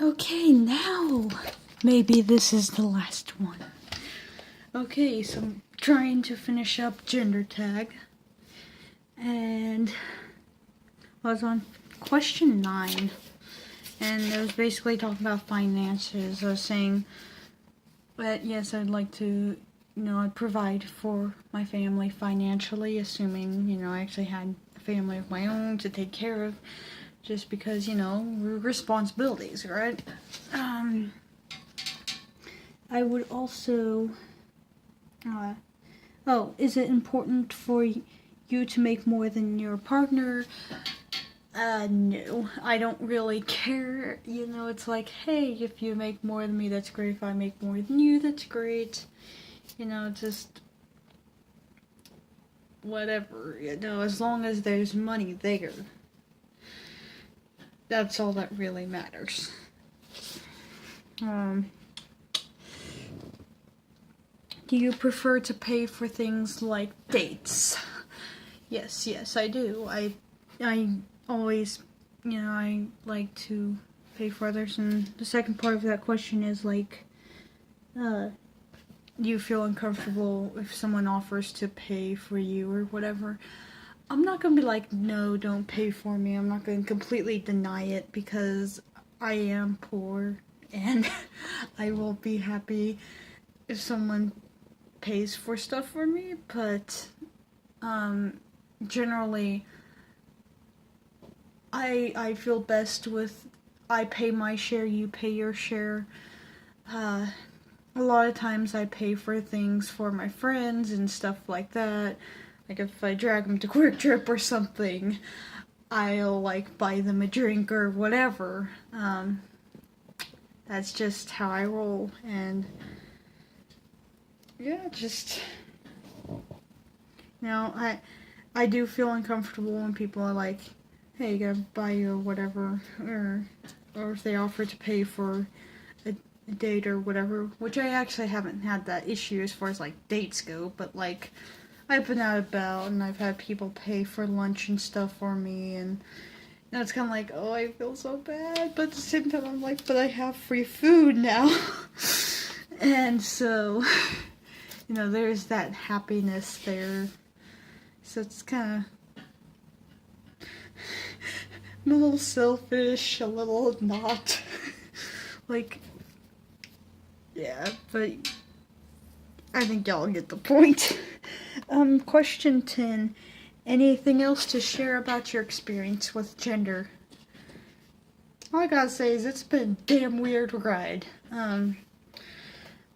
Okay, now maybe this is the last one. Okay, so I'm trying to finish up gender tag, and I was on question 9, and it was basically talking about finances. I was saying that yes, I'd like to, I'd provide for my family financially, assuming, I actually had a family of my own to take care of, just because, responsibilities, right? I would also, is it important for you to make more than your partner? No, I don't really care. It's like, hey, if you make more than me, that's great. If I make more than you, that's great. Just whatever, as long as there's money there. That's all that really matters. Do you prefer to pay for things like dates? Yes, I do. I always, I like to pay for others. And the second part of that question is like, do you feel uncomfortable if someone offers to pay for you or whatever? I'm not gonna be like, no, don't pay for me. I'm not gonna completely deny it because I am poor and I will be happy if someone pays for stuff for me, but generally I feel best with I pay my share, you pay your share. A lot of times I pay for things for my friends and stuff like that. Like if I drag them to Quick Trip or something, I'll like buy them a drink or whatever. That's just how I roll, and yeah, just I do feel uncomfortable when people are like, hey, gotta buy you or whatever, or if they offer to pay for a date or whatever, which I actually haven't had that issue as far as like dates go, but like I've been out about and I've had people pay for lunch and stuff for me, and it's kind of like, oh, I feel so bad, but at the same time I'm like, but I have free food now. And so, there's that happiness there. So it's kind of, I'm a little selfish, a little not. Like, yeah, but I think y'all get the point. Question 10. Anything else to share about your experience with gender? All I gotta say is it's been a damn weird ride.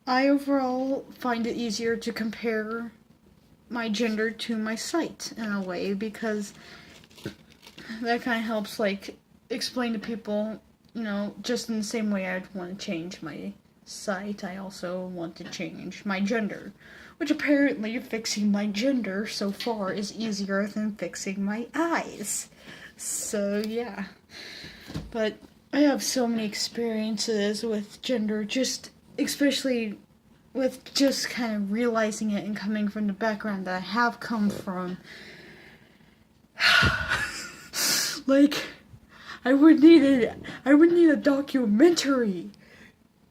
I overall find it easier to compare my gender to my site in a way, because that kind of helps like explain to people, just in the same way I'd want to change my site, I also want to change my gender, which apparently fixing my gender so far is easier than fixing my eyes. So yeah, but I have so many experiences with gender, just especially with just kind of realizing it and coming from the background that I have come from. Like, I would need a documentary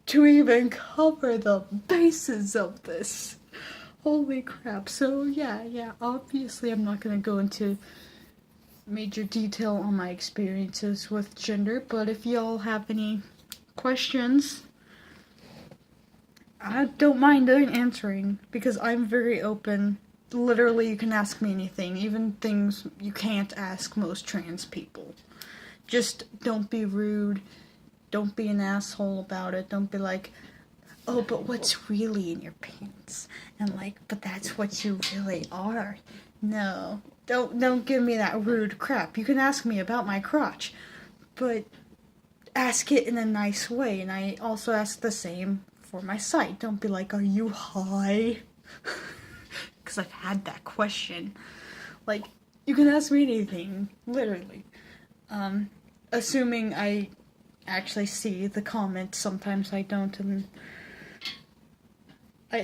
to even cover the basis of this. Holy crap. So yeah, obviously I'm not gonna go into major detail on my experiences with gender, but if y'all have any questions, I don't mind answering, because I'm very open. Literally, you can ask me anything, even things you can't ask most trans people. Just don't be rude. Don't be an asshole about it. Don't be like, oh, but what's really in your pants? And like, but that's what you really are. No. Don't give me that rude crap. You can ask me about my crotch, but ask it in a nice way. And I also ask the same for my site. Don't be like, are you high? Because I've had that question. Like, you can ask me anything, literally. Assuming I actually see the comments. Sometimes I don't, and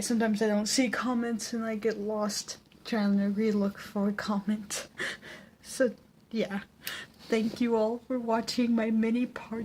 sometimes I don't see comments and I get lost trying to relook for a comment. So, yeah. Thank you all for watching my mini part